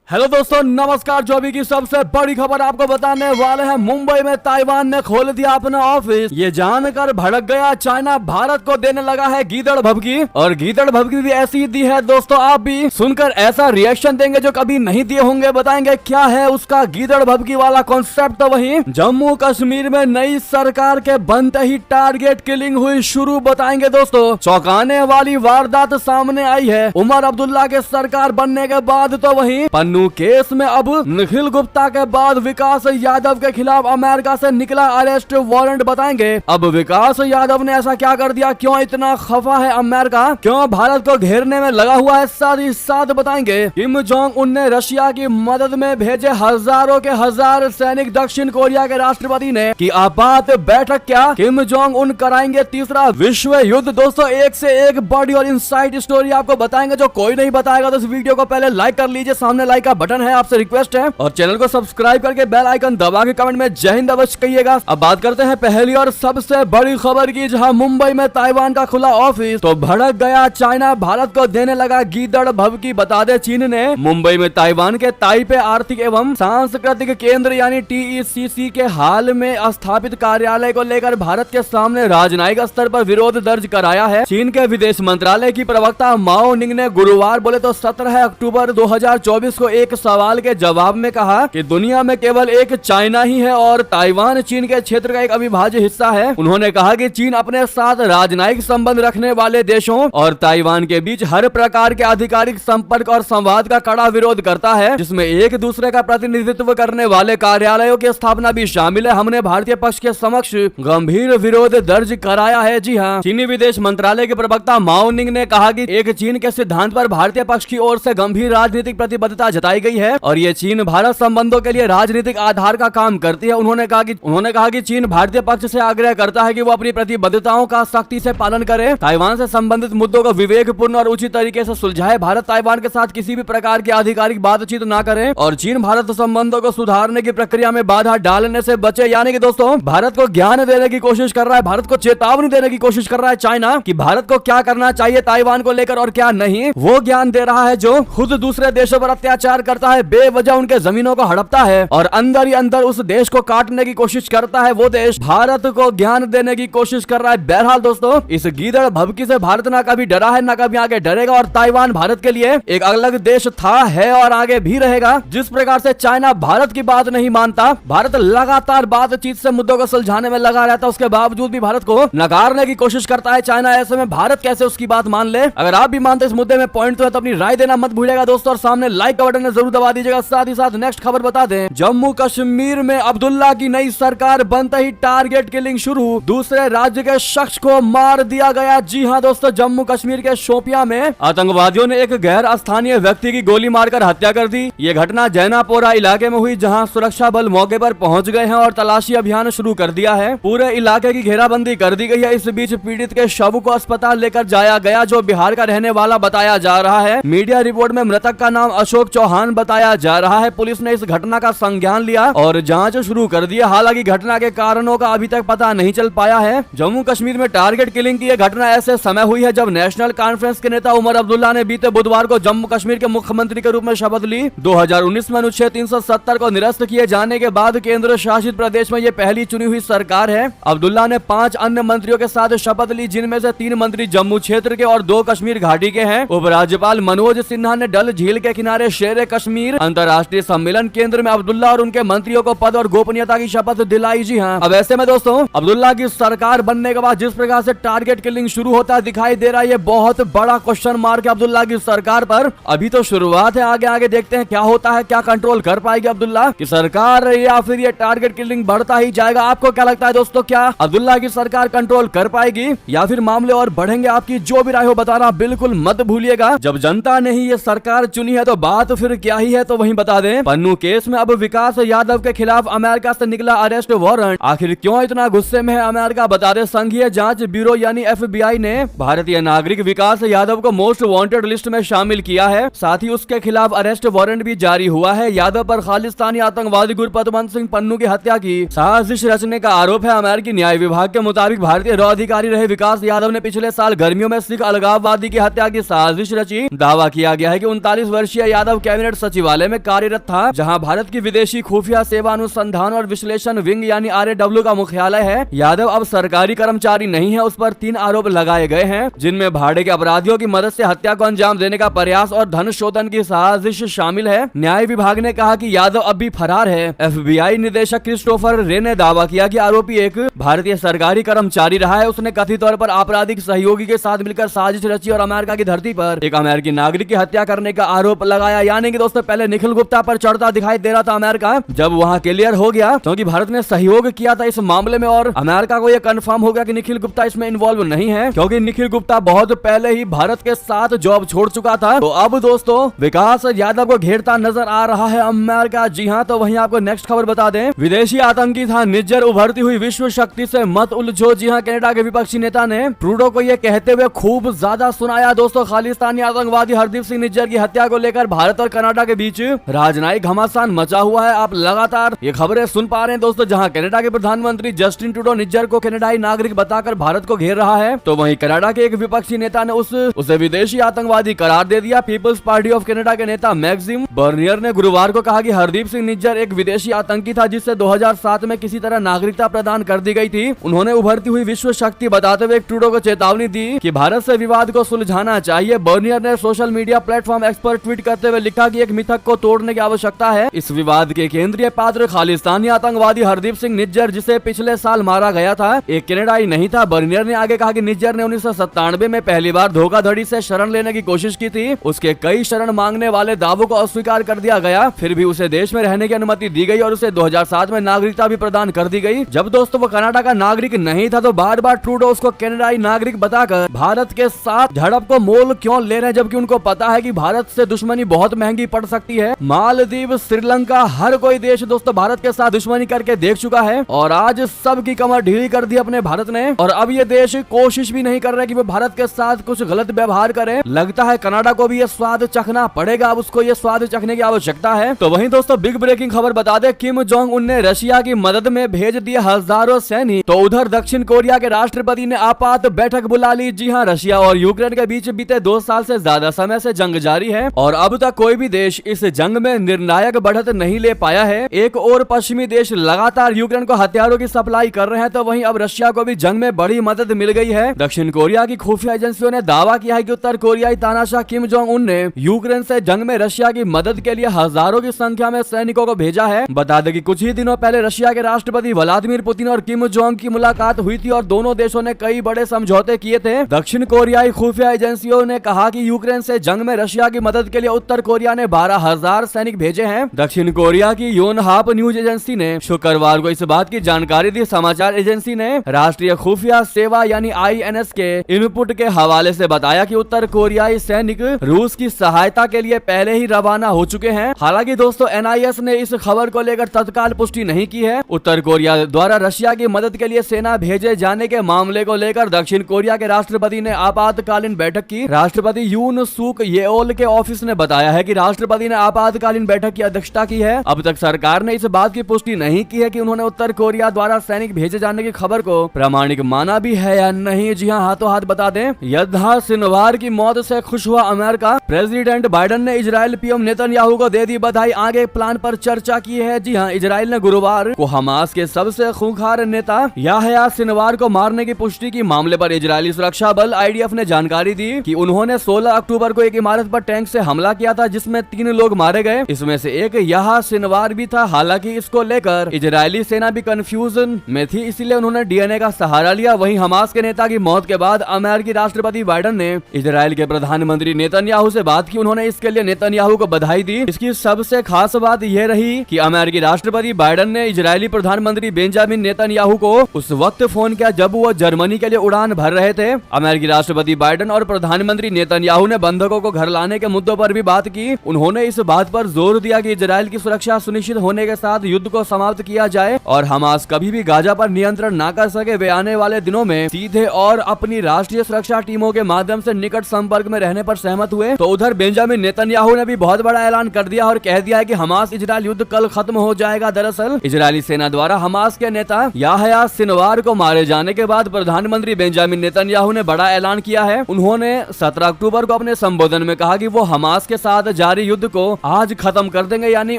Hello दोस्तों, नमस्कार। जो अभी की सबसे बड़ी खबर आपको बताने वाले हैं। मुंबई में ताइवान ने खोल दिया अपना ऑफिस। ये जानकर भड़क गया चाइना भारत को देने लगा है गीदड़ भभकी। और गीदड़ भभकी भी ऐसी दी है दोस्तों, आप भी सुनकर ऐसा रिएक्शन देंगे जो कभी नहीं दिए होंगे। बताएंगे क्या है उसका गीदड़ भभकी वाला कॉन्सेप्ट। तो वहीं जम्मू कश्मीर में नई सरकार के बनते ही टारगेट किलिंग हुई शुरू। बताएंगे दोस्तों, चौंकाने वाली वारदात सामने आई है उमर अब्दुल्ला के सरकार बनने के बाद। तो वहीं पन्नू केस में अब निखिल गुप्ता के बाद विकास यादव के खिलाफ अमेरिका से निकला अरेस्ट वारंट। बताएंगे अब विकास यादव ने ऐसा क्या कर दिया, क्यों इतना खफा है अमेरिका, क्यों भारत को घेरने में लगा हुआ है। साथ ही साथ बताएंगे किम जोंग उन ने रशिया की मदद में भेजे हजारों के हजार सैनिक। दक्षिण कोरिया के राष्ट्रपति ने की आपात बैठक। क्या किम जोंग उन कराएंगे तीसरा विश्व युद्ध। दोस्तों, एक से एक बड़ी और इनसाइट स्टोरी आपको बताएंगे जो कोई नहीं बताएगा। तो इस वीडियो को पहले लाइक कर लीजिए, सामने लाइक का बटन है, आपसे रिक्वेस्ट है। और चैनल को सब्सक्राइब करके बेल आइकन दबा के कमेंट में जय हिंद अवश्य कहिएगा। अब बात करते हैं पहली और सबसे बड़ी खबर की, जहां मुंबई में ताइवान का खुला ऑफिस तो भड़क गया चाइना भारत को देने लगा गीदड़ भभकी। बता दे, चीन ने मुंबई में ताइवान के ताइपे आर्थिक एवं सांस्कृतिक केंद्र यानी TECC के हाल में स्थापित कार्यालय को लेकर भारत के सामने राजनयिक स्तर पर विरोध दर्ज कराया है। चीन के विदेश मंत्रालय की प्रवक्ता माओ निंग ने गुरुवार बोले तो 17 अक्टूबर 2024 को एक सवाल के जवाब में कहा कि दुनिया में केवल एक चाइना ही है और ताइवान चीन के क्षेत्र का एक अविभाज्य हिस्सा है। उन्होंने कहा कि चीन अपने साथ राजनयिक संबंध रखने वाले देशों और ताइवान के बीच हर प्रकार के आधिकारिक संपर्क और संवाद का कड़ा विरोध करता है, जिसमें एक दूसरे का प्रतिनिधित्व करने वाले कार्यालयों की स्थापना भी शामिल है। हमने भारतीय पक्ष के समक्ष गंभीर विरोध दर्ज कराया है। जी हाँ, चीनी विदेश मंत्रालय के प्रवक्ता माओ निंग ने कहा कि एक चीन के सिद्धांत पर भारतीय पक्ष की ओर से गंभीर राजनीतिक प्रतिबद्धता जताई गई है और ये चीन भारत संबंधों के लिए राजनीतिक आधार का काम करती है। उन्होंने कहा कि चीन भारतीय पक्ष से आग्रह करता है कि वो अपनी प्रतिबद्धताओं का सख्ती से पालन करे, ताइवान से संबंधित मुद्दों को विवेकपूर्ण और उचित तरीके से सुलझाए, भारत ताइवान के साथ किसी भी प्रकार की आधिकारिक बातचीत न करे और चीन भारत संबंधों को सुधारने की प्रक्रिया में बाधा डालने से बचे। यानी कि दोस्तों, भारत को ज्ञान देने की कोशिश कर रहा है, भारत को चेतावनी देने की कोशिश कर रहा है चाइना कि भारत को क्या करना चाहिए ताइवान को लेकर और क्या नहीं। वो ज्ञान दे रहा है जो खुद दूसरे देशों पर अत्याचार करता है, बेवजह उनके जमीनों को हड़पता है और अंदर ही अंदर उस देश को काटने की कोशिश करता है। वो देश भारत को ज्ञान देने की कोशिश कर रहा है। बहरहाल दोस्तों, इस गीदड़ भभकी से भारत ना कभी डरा है ना कभी आगे डरेगा और ताइवान भारत के लिए एक अलग देश था, है और आगे भी रहेगा। जिस प्रकार से चाइना भारत की बात नहीं मानता, भारत लगातार बातचीत से मुद्दों को सुलझाने में लगा रहता, उसके बावजूद भी भारत को नकारने की कोशिश करता है चाइना। ऐसे में भारत कैसे उसकी बात मान ले। अगर आप भी मानते इस मुद्दे में पॉइंट तो है तो अपनी राय देना मत भूलिएगा दोस्तों और सामने लाइक का बटन जरूर दबा दीजिएगा। साथ ही साथ नेक्स्ट खबर बता दें, जम्मू कश्मीर में अब्दुल्ला की नई सरकार बनते ही टारगेट किलिंग शुरू, दूसरे राज्य के शख्स को मार दिया गया। जी हां दोस्तों, जम्मू कश्मीर के शोपियां में आतंकवादियों ने एक गैर स्थानीय व्यक्ति की गोली मारकर हत्या कर दी। ये घटना जैनापोरा इलाके में हुई, जहां सुरक्षा बल मौके पर पहुंच गए हैं और तलाशी अभियान शुरू कर दिया है। पूरे इलाके की घेराबंदी कर दी गई है। इस बीच पीड़ित के शव को अस्पताल लेकर जाया गया, जो बिहार का रहने वाला बताया जा रहा है। मीडिया रिपोर्ट में मृतक का नाम अशोक चौहान बताया जा रहा है। पुलिस ने इस घटना का संज्ञान लिया और जांच शुरू कर दी। हालांकि घटना के कारणों का अभी तक पता नहीं चल पाया है। जम्मू कश्मीर में टारगेट किलिंग की यह घटना ऐसे समय हुई है जब नेशनल कॉन्फ्रेंस के नेता उमर अब्दुल्ला ने बीते बुधवार को जम्मू कश्मीर के मुख्यमंत्री के रूप में शपथ ली। 2019 में अनुच्छेद 370 को निरस्त किए जाने के बाद केंद्र शासित प्रदेश में ये पहली चुनी हुई सरकार है। अब्दुल्ला ने 5 अन्य मंत्रियों के साथ शपथ ली, जिनमें से 3 मंत्री जम्मू क्षेत्र के और 2 कश्मीर घाटी के हैं। उपराज्यपाल मनोज सिन्हा ने डल झील के किनारे शेर कश्मीर अंतर्राष्ट्रीय सम्मेलन केंद्र में अब्दुल्ला और उनके मंत्रियों को पद और गोपनीयता की शपथ दिलाई। जी हाँ, अब ऐसे में दोस्तों, अब्दुल्ला की सरकार बनने के बाद जिस प्रकार से टारगेट किलिंग शुरू होता दिखाई दे रहा है, ये बहुत बड़ा क्वेश्चन मार्क है अब्दुल्ला की सरकार पर। अभी तो शुरुआत है, आगे आगे देखते हैं क्या होता है, क्या कंट्रोल कर पाएगी अब्दुल्ला की सरकार या फिर ये टारगेट किलिंग बढ़ता ही जाएगा। आपको क्या लगता है दोस्तों, क्या अब्दुल्ला की सरकार कंट्रोल कर पाएगी या फिर मामले और बढ़ेंगे? आपकी जो भी राय हो बताना बिल्कुल मत भूलिएगा। जब जनता ने ही ये सरकार चुनी है तो बात फिर क्या ही है। तो वहीं बता दें, पन्नू केस में अब विकास यादव के खिलाफ अमेरिका से निकला अरेस्ट वारंट। आखिर क्यों इतना गुस्से में है अमेरिका, बता दें। संघीय जांच ब्यूरो यानी FBI ने भारतीय नागरिक विकास यादव को मोस्ट वांटेड लिस्ट में शामिल किया है। साथ ही उसके खिलाफ अरेस्ट वारंट भी जारी हुआ है। यादव पर खालिस्तानी आतंकवादी गुरपतवंत सिंह पन्नू की हत्या की साजिश रचने का आरोप है। अमेरिकी न्याय विभाग के मुताबिक भारतीय रॉ अधिकारी रहे विकास यादव ने पिछले साल गर्मियों में सिख अलगाववादी की हत्या की साजिश रची। दावा किया गया है कि 39 वर्षीय यादव कैबिनेट सचिवालय में कार्यरत था, जहां भारत की विदेशी खुफिया सेवा अनुसंधान और विश्लेषण विंग यानी RAW का मुख्यालय है। यादव अब सरकारी कर्मचारी नहीं है। उस पर 3 आरोप लगाए गए हैं, जिनमें भाड़े के अपराधियों की मदद से हत्या को अंजाम देने का प्रयास और धन शोधन की साजिश शामिल है। न्याय विभाग ने कहा कि यादव अब भी फरार है। FBI निदेशक क्रिस्टोफर रे ने दावा किया कि आरोपी एक भारतीय सरकारी कर्मचारी रहा है। उसने कथित तौर पर आपराधिक सहयोगी के साथ मिलकर साजिश रची और अमेरिका की धरती पर एक अमेरिकी नागरिक की हत्या करने का आरोप लगाया। यानी कि दोस्तों पहले निखिल गुप्ता पर चढ़ता दिखाई दे रहा था अमेरिका, जब वहां क्लियर हो गया क्योंकि भारत ने सहयोग किया था इस मामले में और अमेरिका को यह कंफर्म हो गया कि निखिल गुप्ता इसमें इन्वॉल्व नहीं है, क्योंकि निखिल गुप्ता बहुत पहले ही भारत के साथ जॉब छोड़ चुका था। तो अब दोस्तों विकास यादव को घेरता नजर आ रहा है अमेरिका। जी हाँ, तो वहीं आपको नेक्स्ट खबर बता दें, विदेशी आतंकी था निज्जर, उभरती हुई विश्व शक्ति से मत उलझो। जी हाँ, कनाडा के विपक्षी नेता ने ट्रूडो को यह कहते हुए खूब ज्यादा सुनाया दोस्तों, खालिस्तानी आतंकवादी हरदीप सिंह निज्जर की हत्या को लेकर भारत और कनाडा के बीच राजनयिक घमासान मचा हुआ है। आप लगातार ये खबरें सुन पा रहे हैं दोस्तों, जहां कनाडा के प्रधानमंत्री जस्टिन ट्रूडो निज्जर को कनाडाई नागरिक बताकर भारत को घेर रहा है, तो वहीं कनाडा के एक विपक्षी नेता ने उसे विदेशी आतंकवादी करार दे दिया। पीपल्स पार्टी ऑफ कनाडा के नेता मैक्सिम बर्नियर ने गुरुवार को कहा कि हरदीप सिंह निज्जर एक विदेशी आतंकी था, जिससे 2007 में किसी तरह नागरिकता प्रदान कर दी गई थी। उन्होंने उभरती हुई विश्व शक्ति बताते हुए ट्रूडो को चेतावनी दी कि भारत से विवाद को सुलझाना चाहिए। बर्नियर ने सोशल मीडिया प्लेटफॉर्म एक्स पर ट्वीट करते हुए लिखा कि एक मिथक को तोड़ने की आवश्यकता है। इस विवाद के केंद्रीय पात्र खालिस्तानी आतंकवादी हरदीप सिंह निज्जर, जिसे पिछले साल मारा गया था, एक कनाडाई नहीं था। बर्नियर ने आगे कहा कि निज्जर ने 1997 में पहली बार धोखाधड़ी से शरण लेने की कोशिश की थी। उसके कई शरण मांगने वाले दावों को अस्वीकार कर दिया गया, फिर भी उसे देश में रहने की अनुमति दी गई और उसे 2007 में नागरिकता भी प्रदान कर दी गई। जब दोस्तों वो कनाडा का नागरिक नहीं था, तो बार बार ट्रूडो उसको कनाडाई नागरिक बताकर भारत के साथ झड़प को मोल क्यों ले रहे हैं, जबकि उनको पता है कि भारत से दुश्मनी बहुत महंगी पड़ सकती है। मालदीव, श्रीलंका, हर कोई देश दोस्तों भारत के साथ दुश्मनी करके देख चुका है और आज सबकी कमर ढीली कर दी अपने भारत ने, और अब ये देश कोशिश भी नहीं कर रहे कि वो भारत के साथ कुछ गलत व्यवहार करे। लगता है कनाडा को भी ये स्वाद चखना पड़ेगा, अब उसको ये स्वाद चखने की आवश्यकता है। तो वहीं दोस्तों बिग ब्रेकिंग खबर बता दे, किम जोंग उन ने रशिया की मदद में भेज दिए हजारों सैनिक। तो उधर दक्षिण कोरिया के राष्ट्रपति ने आपात बैठक बुला ली। जी हाँ, रशिया और यूक्रेन के बीच बीते 2 साल से ज्यादा समय से जंग जारी है और अब तक कोई भी देश इस जंग में निर्णायक बढ़त नहीं ले पाया है। एक और पश्चिमी देश लगातार यूक्रेन को हथियारों की सप्लाई कर रहे हैं, तो वहीं अब रशिया को भी जंग में बड़ी मदद मिल गई है। दक्षिण कोरिया की खुफिया एजेंसियों ने दावा किया है कि उत्तर कोरियाई तानाशाह किम जोंग उन ने यूक्रेन से जंग में रशिया की मदद के लिए हजारों की संख्या में सैनिकों को भेजा है। बता दें कि कुछ ही दिनों पहले रशिया के राष्ट्रपति व्लादिमीर पुतिन और किम जोंग की मुलाकात हुई थी और दोनों देशों ने कई बड़े समझौते किए थे। दक्षिण कोरियाई खुफिया एजेंसियों ने कहा कि यूक्रेन से जंग में रशिया की मदद के लिए उत्तर कोरिया ने 12,000 सैनिक भेजे हैं। दक्षिण कोरिया की योनहाप न्यूज एजेंसी ने शुक्रवार को इस बात की जानकारी दी। समाचार एजेंसी ने राष्ट्रीय खुफिया सेवा यानी INS के इनपुट के हवाले से बताया कि उत्तर कोरियाई सैनिक रूस की सहायता के लिए पहले ही रवाना हो चुके हैं। हालांकि दोस्तों NIS ने इस खबर को लेकर तत्काल पुष्टि नहीं की है। उत्तर कोरिया द्वारा रशिया की मदद के लिए सेना भेजे जाने के मामले को लेकर दक्षिण कोरिया के राष्ट्रपति ने आपातकालीन बैठक की। राष्ट्रपति यून सूक येओल के ऑफिस ने बताया है कि राष्ट्रपति ने आपातकालीन बैठक की अध्यक्षता की है। अब तक सरकार ने इस बात की पुष्टि नहीं की है कि उन्होंने उत्तर कोरिया द्वारा सैनिक भेजे जाने की खबर को प्रामाणिक माना भी है या नहीं। जी हाँ, हाथों हाथ बता दें, यद्धा सिनवार की मौत से खुश हुआ अमेरिका। प्रेसिडेंट बाइडेन ने इजरायल पीएम नेतन्याहू को दे दी बधाई, आगे प्लान पर चर्चा की है। जी हाँ, इजरायल ने गुरुवार को हमास के सबसे खूंखार नेता याह्या सिनवार को मारने की पुष्टि की। मामले पर इजरायली सुरक्षा बल IDF ने जानकारी दी कि उन्होंने 16 अक्टूबर को एक इमारत पर टैंक से हमला किया था, जिसमें 3 लोग मारे गए। इसमें से एक याह्या सिनवार भी था। हालांकि इसको लेकर इजरायली सेना भी कंफ्यूजन में थी, इसीलिए उन्होंने DNA का सहारा लिया। वहीं हमास के नेता की मौत के बाद अमेरिकी राष्ट्रपति बाइडेन ने इजरायल के प्रधानमंत्री नेतन्याहू से बात की। उन्होंने इसके लिए नेतन्याहू को बधाई दी। इसकी सबसे खास बात यह रही कि अमेरिकी राष्ट्रपति बाइडेन ने इजरायली प्रधानमंत्री बेंजामिन नेतन्याहू को उस वक्त फोन किया जब वो जर्मनी के लिए उड़ान भर रहे थे। अमेरिकी राष्ट्रपति बाइडेन और प्रधानमंत्री नेतन्याहू ने बंधकों को घर लाने के मुद्दों पर भी बात की। उन्होंने इस बात पर जोर दिया कि इजरायल की सुरक्षा सुनिश्चित होने के साथ युद्ध को समाप्त किया जाए और हमास कभी भी गाजा पर नियंत्रण न कर सके। वे आने वाले दिनों में सीधे और अपनी राष्ट्रीय सुरक्षा टीमों के माध्यम से निकट संपर्क में रहने पर सहमत हुए। तो उधर बेंजामिन नेतन्याहू ने भी बहुत बड़ा ऐलान कर दिया और कह दिया है कि हमास इजरायल युद्ध कल खत्म हो जाएगा। दरअसल इजरायली सेना द्वारा हमास के नेता याह्या सिनवार को मारे जाने के बाद प्रधानमंत्री बेंजामिन नेतन्याहू ने बड़ा ऐलान किया है। उन्होंने 17 अक्टूबर को अपने संबोधन में कहा कि वो हमास के साथ जारी युद्ध को आज खत्म कर देंगे, यानी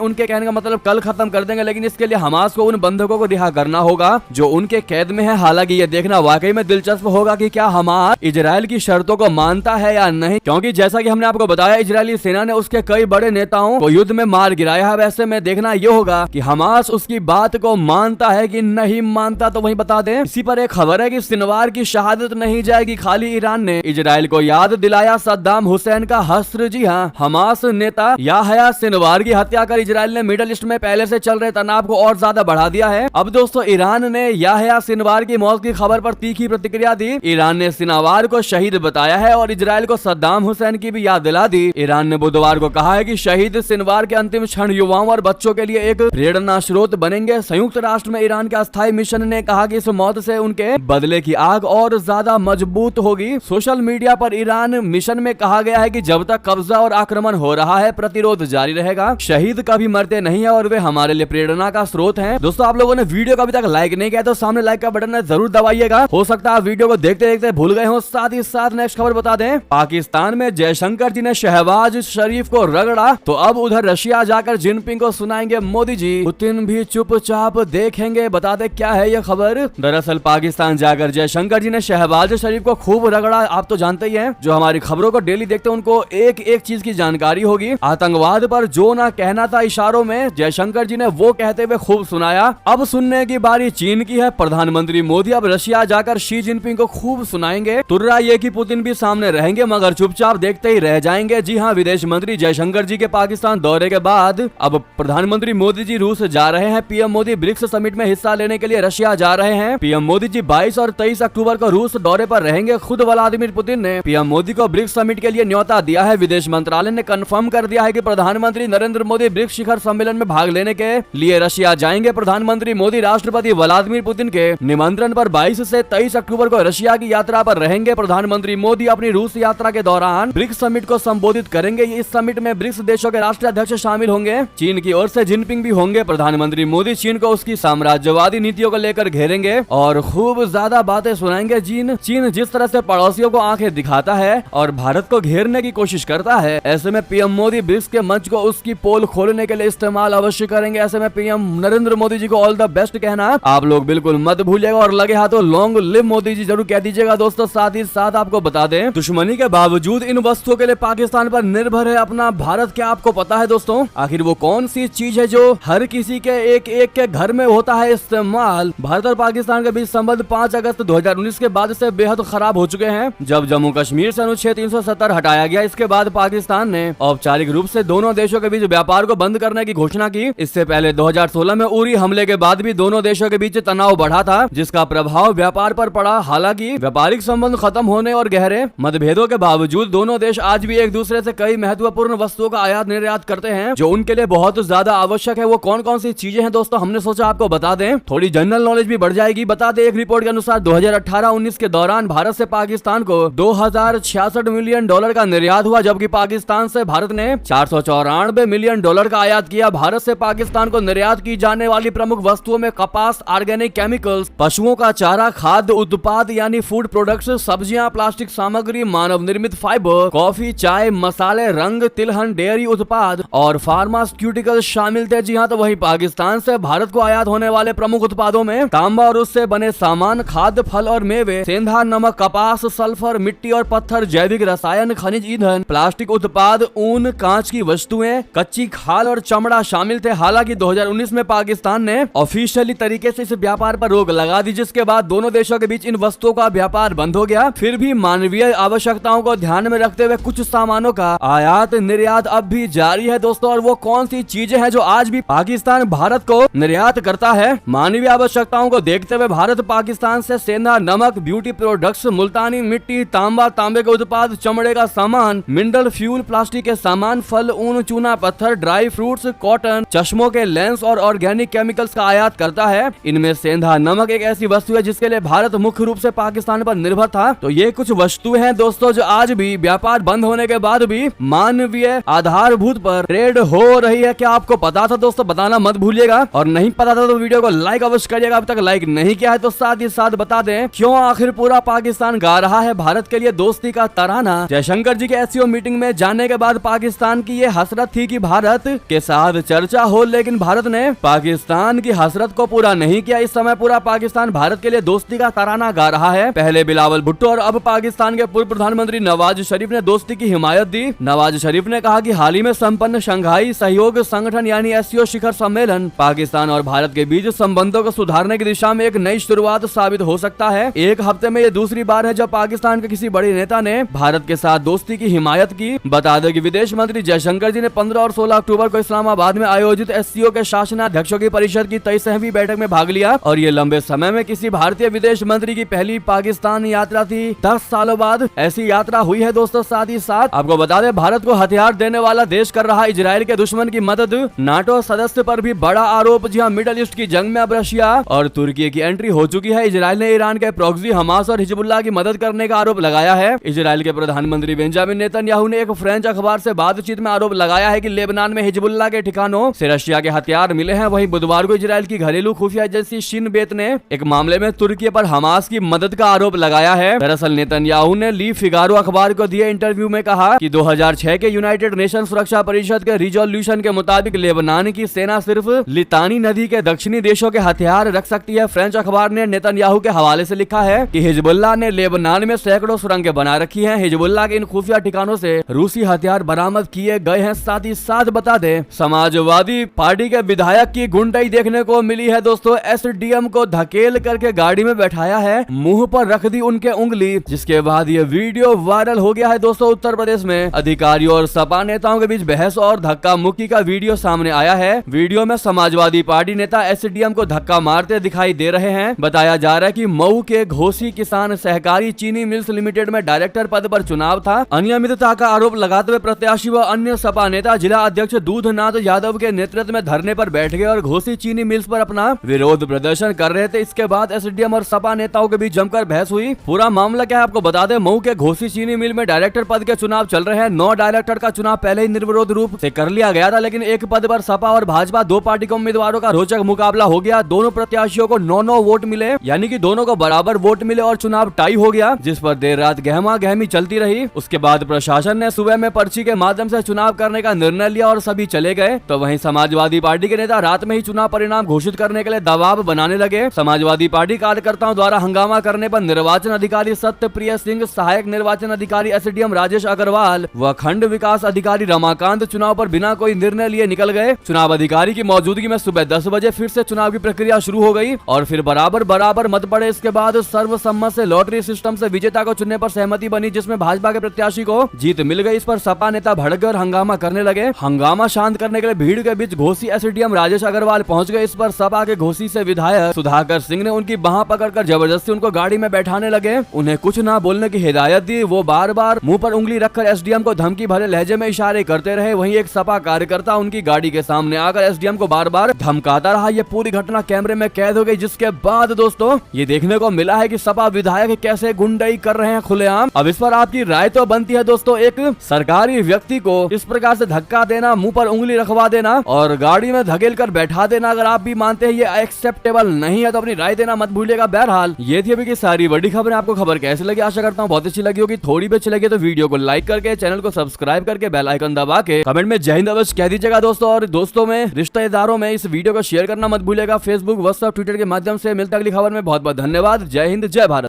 उनके कहने का मतलब कल खत्म कर देंगे, लेकिन इसके लिए हमास को उन बंधकों को रिहा करना होगा जो उनके कैद में है। हालांकि ये देखना वाकई में दिलचस्प होगा कि क्या हमास इजराइल की शर्तों को मानता है या नहीं, क्योंकि जैसा कि हमने आपको बताया इजरायली सेना ने उसके कई बड़े नेताओं को युद्ध में मार गिराया है। वैसे में देखना ये होगा कि हमास उसकी बात को मानता है कि नहीं मानता। तो वही बता दें, इसी पर एक खबर है कि सिनवार की शहादत नहीं जाएगी खाली। ईरान ने इजराइल को याद दिलाया सद्दाम हुसैन का हस्र। जी हाँ, हमास नेता याहया सिनवार की हत्या कर इजराइल ने मिडल ईस्ट में पहले से चल रहे तनाव को और ज्यादा बढ़ा दिया है। अब दोस्तों ईरान ने याहया सिनवार की मौत की खबर पर तीखी प्रतिक्रिया दी। ईरान ने सिनवार को शहीद बताया है और इजराइल को सद्दाम हुसैन की भी याद दिला दी। ईरान ने बुधवार को कहा है कि शहीद सिनवार के अंतिम क्षण युवाओं और बच्चों के लिए एक प्रेरणा स्रोत बनेंगे। संयुक्त राष्ट्र में ईरान के अस्थायी मिशन ने कहा कि इस मौत से उनके बदले की आग और ज्यादा मजबूत होगी। सोशल मीडिया पर ईरान मिशन में कहा गया है कि जब तक कब्जा और आक्रमण हो रहा है प्रतिरोध जारी रहेगा। शहीद कभी मरते नहीं है और वे हमारे लिए प्रेरणा का स्रोत हैं। दोस्तों, आप लोगों ने वीडियो को अभी तक लाइक नहीं किया तो सामने लाइक का बटन है, जरूर दबाइएगा। हो सकता है आप वीडियो को देखते देखते भूल गए हो। साथ ही साथ नेक्स्ट खबर बता दें, पाकिस्तान में जयशंकर जी ने शहबाज शरीफ को रगड़ा, तो अब उधर रशिया जाकर जिनपिंग को सुनाएंगे मोदी जी। पुतिन भी चुपचाप देखेंगे। बता दे क्या है यह खबर। दरअसल पाकिस्तान जाकर जयशंकर जी ने शहबाज शरीफ को खूब रगड़ा। आप तो जानते ही हैं, जो हमारी खबरों को डेली देखते हैं उनको एक एक चीज की जानकारी होगी। आतंकवाद पर जो ना कहना था इशारों में, जयशंकर जी ने वो कहते हुए खूब सुनाया। अब सुनने की बारी चीन की है। प्रधानमंत्री मोदी अब रशिया जाकर शी जिनपिंग को खूब सुनाएंगे। तुर्रा ये कि पुतिन भी सामने रहेंगे मगर चुपचाप देखते ही रह जाएंगे। जी हाँ, विदेश मंत्री जयशंकर जी के पाकिस्तान दौरे के बाद अब प्रधानमंत्री मोदी जी रूस जा रहे हैं। पीएम मोदी ब्रिक्स समिट में हिस्सा लेने के लिए रशिया जा रहे हैं। पीएम मोदी जी 22 और 23 अक्टूबर को रूस दौरे पर रहेंगे। खुद व्लादिमीर पुतिन ने पीएम मोदी को ब्रिक्स समिट के लिए न्योता दिया है। विदेश मंत्रालय ने कंफर्म कर दिया है कि प्रधानमंत्री नरेंद्र मोदी ब्रिक्स शिखर सम्मेलन में भाग लेने के लिए रशिया जाएंगे। प्रधानमंत्री मोदी राष्ट्रपति व्लादिमीर पुतिन के निमंत्रण पर 22 से 23 अक्टूबर को रशिया की यात्रा पर रहेंगे। प्रधानमंत्री मोदी अपनी रूस यात्रा के दौरान ब्रिक्स समिट को संबोधित करेंगे। इस समिट में ब्रिक्स देशों के राष्ट्राध्यक्ष शामिल होंगे। चीन की ओर से जिनपिंग भी होंगे। प्रधानमंत्री मोदी चीन को उसकी साम्राज्यवादी नीतियों को लेकर घेरेंगे और खूब ज्यादा बातें सुनाएंगे। चीन जिस तरह से पड़ोसियों को आंखें दिखाता है और भारत को घेरने की कोशिश करता है, ऐसे में पीएम मोदी ब्रिक्स के मंच को उसकी पोल खोलने के लिए इस्तेमाल अवश्य करेंगे। ऐसे में पीएम नरेंद्र मोदी जी को ऑल द बेस्ट कहना आप लोग बिल्कुल मत भूलिएगा और लगे हाथों लॉन्ग लिव मोदी जी जरूर कह दीजिएगा। दोस्तों, साथ ही साथ आपको बता दें, दुश्मनी के बावजूद इन वस्तुओं के लिए पाकिस्तान पर निर्भर है अपना भारत। क्या आपको पता है दोस्तों, आखिर वो कौन सी चीज है जो हर किसी के एक एक के घर में होता है इस्तेमाल? भारत और पाकिस्तान के बीच संबंध 5 अगस्त 2019 के बाद से बेहद खराब हो चुके हैं। जब जम्मू कश्मीर से अनुच्छेद 370 हटाया गया, इसके बाद पाकिस्तान ने औपचारिक रूप से दोनों देशों के बीच व्यापार को बंद करने की घोषणा की। इससे पहले 2016 में उरी हमले के बाद भी दोनों देशों के बीच तनाव बढ़ा था, जिसका प्रभाव व्यापार पर पड़ा। हालांकि व्यापारिक संबंध खत्म होने और गहरे मतभेदों के बावजूद दोनों देश आज भी एक दूसरे से कई महत्वपूर्ण वस्तुओं का आयात निर्यात करते हैं जो उनके लिए बहुत ज्यादा आवश्यक है। वो कौन कौन सी चीजें हैं दोस्तों, हमने सोचा आपको बता दें, थोड़ी जनरल नॉलेज भी बढ़ जाएगी। बता दें, एक रिपोर्ट के अनुसार 2018-19 के दौरान भारत से पाकिस्तान को $2066 मिलियन का निर्यात हुआ, जबकि पाकिस्तान से भारत ने $494 मिलियन का आयात किया। भारत से पाकिस्तान को निर्यात की जाने वाली प्रमुख वस्तुओं में कपास, ऑर्गेनिक केमिकल्स, पशुओं का चारा, खाद्य उत्पाद यानी फूड प्रोडक्ट्स, सब्जियां, प्लास्टिक सामग्री, मानव निर्मित फाइबर, कॉफी, चाय, मसाले, रंग, तिलहन, डेयरी उत्पाद और फार्मास्यूटिकल शामिल थे। जी हाँ, तो वही पाकिस्तान से भारत को आयात होने वाले प्रमुख उत्पादों में तांबा और उससे बने सामान, खाद्य, फल और मेवे, सेंधा नमक, कपास, सल्फर, मिट्टी और पत्थर, जैविक रसायन, खनिज ईंधन, प्लास्टिक उत्पाद, ऊन, कांच की वस्तुएं, कच्ची खाल और चमड़ा शामिल थे। हालांकि 2019 में पाकिस्तान ने ऑफिशियली तरीके से इस व्यापार पर रोक लगा दी, जिसके बाद दोनों देशों के बीच इन वस्तुओं का व्यापार बंद हो गया। फिर भी मानवीय आवश्यकताओं को ध्यान में रखते हुए कुछ सामानों का आयात निर्यात अब भी जारी है दोस्तों। और वो कौन सी चीजें हैं जो आज भी पाकिस्तान भारत को निर्यात करता है? मानवीय आवश्यकताओं को देखते हुए भारत पाकिस्तान से सेंधा नमक, ब्यूटी प्रोडक्ट्स, मुल्तानी मिट्टी, तांबा, तांबे के उत्पाद, चमड़े का सामान, मिनरल फ्यूल, प्लास्टिक के सामान, फल, ऊन, चूना पत्थर, ड्राई फ्रूट्स, कॉटन, चश्मों के लेंस और ऑर्गेनिक केमिकल्स का आयात करता है। इनमें सेंधा नमक एक ऐसी वस्तु है जिसके लिए भारत मुख्य रूप से पाकिस्तान पर निर्भर था। तो ये कुछ वस्तुएं हैं दोस्तों जो आज भी व्यापार बंद होने के बाद भी मानवीय आधारभूत पर ट्रेड हो रही है। क्या आपको पता था दोस्तों? बताना मत भूलिएगा, और नहीं पता था तो वीडियो को लाइक अवश्य करिएगा। अब तक लाइक नहीं किया है तो साथ ही साथ बता दें क्यों आखिर पूरा पाकिस्तान गा रहा है भारत के लिए दोस्ती का तराना। जयशंकर जी के एससीओ मीटिंग में जाने के बाद पाकिस्तान की ये हसरत थी कि भारत के साथ चर्चा हो, लेकिन भारत ने पाकिस्तान की हसरत को पूरा नहीं किया। इस समय पूरा पाकिस्तान भारत के लिए दोस्ती का तराना गा रहा है। पहले बिलावल भुट्टो और अब पाकिस्तान के पूर्व प्रधानमंत्री नवाज शरीफ ने दोस्ती की हिमायत दी। नवाज शरीफ ने कहा कि हाल ही में संपन्न शंघाई सहयोग संगठन यानी एससीओ शिखर सम्मेलन पाकिस्तान और भारत के बीच संबंधों को सुधारने की दिशा में एक नई शुरुआत साबित हो सकता है। एक हफ्ते में ये दूसरी बार है जब पाकिस्तान के किसी बड़े नेता ने भारत के साथ दोस्ती की हिमायत की। बता दें कि विदेश मंत्री जयशंकर जी ने 15 और 16 अक्टूबर को इस्लामाबाद में आयोजित एससीओ के शासनाध्यक्षों की परिषद की 23वीं बैठक में भाग लिया और ये लंबे समय में किसी भारतीय विदेश मंत्री की पहली पाकिस्तान यात्रा थी। 10 सालों बाद ऐसी यात्रा हुई है दोस्तों। साथ ही साथ आपको बता दें, भारत को हथियार देने वाला देश कर रहा इजराइल के दुश्मन की मदद। नाटो सदस्य पर भी बड़ा आरोप। जी हाँ, मिडल ईस्ट की जंग में अब रशिया और तुर्की की एंट्री हो चुकी है। इजराइल ने ईरान के प्रॉक्सी हमास और हिजबुल्लाह की मदद करने का आरोप लगाया है। इजराइल के प्रधानमंत्री बेंजामिन नेतन्याहू ने एक फ्रेंच अखबार से बातचीत में आरोप लगाया है कि लेबनान में हिजबुल्लाह के ठिकानों से रशिया के हथियार मिले हैं। वहीं बुधवार को इजराइल की घरेलू खुफिया एजेंसी शिन बेत ने एक मामले में तुर्की पर हमास की मदद का आरोप लगाया है। दरअसल नेतन्याहू ने ली फिगारो अखबार को दिए इंटरव्यू में कहा कि 2006 के यूनाइटेड नेशन सुरक्षा परिषद के रिजोल्यूशन के मुताबिक लेबनान की सेना सिर्फ लितानी नदी के दक्षिणी देशों के हथियार रख सकती है। फ्रेंच अखबार ने नेतन्याहू के हवाले से लिखा है कि हिजबुल्लाह ने लेबनान में सैकड़ों सुरंगें बना रखी हैं। हिजबुल्लाह के इन खुफिया ठिकानों से रूसी हथियार बरामद किए गए हैं। साथ ही साथ बता दें, समाजवादी पार्टी के विधायक की गुंडाई देखने को मिली है दोस्तों। एसडीएम को धकेल करके गाड़ी में बैठाया है, मुंह पर रख दी उनके उंगली, जिसके बाद ये वीडियो वायरल हो गया है दोस्तों। उत्तर प्रदेश में अधिकारियों और सपा नेताओं के बीच बहस और धक्का मुक्की का वीडियो सामने आया है। वीडियो में समाजवादी पार्टी नेता एसडीएम को धक्का मारते दिखाई दे रहे हैं। बताया जा रहा है कि मऊ के घोसी किसान सहकारी चीनी मिल्स लिमिटेड में डायरेक्टर पद पर चुनाव था। अनियमितता का आरोप लगाते हुए प्रत्याशी व अन्य सपा नेता जिला अध्यक्ष दूधनाथ यादव के नेतृत्व में धरने पर बैठ गए और घोसी चीनी मिल्स पर अपना विरोध प्रदर्शन कर रहे थे। इसके बाद एसडीएम और सपा नेताओं के बीच जमकर बहस हुई। पूरा मामला क्या है आपको बता दें, मऊ के घोसी चीनी मिल में डायरेक्टर पद के चुनाव चल रहे हैं। 9 डायरेक्टर का चुनाव पहले ही निर्विरोध रूप से कर लिया गया था, लेकिन एक पद पर सपा और भाजपा दो पार्टी के उम्मीदवारों का रोचक मुकाबला हो गया। दोनों प्रत्याशियों को 9-9 वोट मिले, यानी कि दोनों को बराबर वोट मिले और चुनाव टाई हो गया, जिस पर देर रात गहमा गहमी चलती रही। उसके बाद प्रशासन ने सुबह में पर्ची के माध्यम से चुनाव करने का निर्णय लिया और सभी चले गए। तो वहीं समाजवादी पार्टी के नेता रात में ही चुनाव परिणाम घोषित करने के लिए दबाव बनाने लगे। समाजवादी पार्टी कार्यकर्ताओं द्वारा हंगामा करने पर निर्वाचन अधिकारी सत्यप्रिय सिंह, सहायक निर्वाचन अधिकारी एसडीएम राजेश अग्रवाल व खंड विकास अधिकारी रमाकांत चुनाव पर बिना कोई निर्णय लिए निकल गए। चुनाव अधिकारी की मौजूदगी में सुबह 10 बजे फिर से चुनाव की प्रक्रिया शुरू हो गई और फिर बराबर मत पड़े। इसके बाद सर्वसम्मत से लॉटरी सिस्टम से विजेता को चुनने पर सहमति बनी, जिसमें भाजपा के प्रत्याशी को जीत मिल गई। इस पर सपा नेता भड़क गए और हंगामा करने लगे। हंगामा शांत करने के लिए भीड़ के बीच घोसी एसडीएम राजेश अग्रवाल पहुंच गए। इस पर सपा के घोसी से विधायक सुधाकर सिंह ने उनकी बाह पकड़कर जबरदस्ती उनको गाड़ी में बैठाने लगे। उन्हें कुछ ना बोलने की हिदायत दी। वो बार बार मुंह पर उंगली रखकर एसडीएम को धमकी भरे लहजे में इशारे करते रहे। वहीं एक सपा कार्यकर्ता उनकी गाड़ी के सामने आकर एसडीएम को बार बार धमकाता रहा। ये पूरी घटना कैमरे में कैद हो गई, जिसके बाद दोस्तों ये देखने को मिला है कि सपा विधायक कैसे गुंडाई कर रहे हैं खुलेआम। अब इस पर आपकी राय तो बनती है दोस्तों। एक सरकारी व्यक्ति को इस प्रकार से धक्का देना, मुंह पर उंगली रखवा देना और गाड़ी में धकेल कर बैठा देना, अगर आप भी मानते हैं ये एक्सेप्टेबल नहीं है तो अपनी राय देना मत भूलिएगा। बहरहाल ये थी अभी की सारी बड़ी खबरें। आपको खबर कैसी लगी? आशा करता हूँ बहुत अच्छी लगी होगी। थोड़ी भी अच्छी लगी तो वीडियो को लाइक करके, चैनल को सब्सक्राइब करके, बेल आइकन दबा के कमेंट में जय हिंद अवश्य कह दीजिएगा दोस्तों। और दोस्तों में, रिश्तेदारों में इस वीडियो को शेयर करना मत भूलिएगा। फेसबुक, व्हाट्सएप, ट्विटर के माध्यम से। मिलता अगली खबर में। बहुत बहुत धन्यवाद। जय हिंद, जय भारत।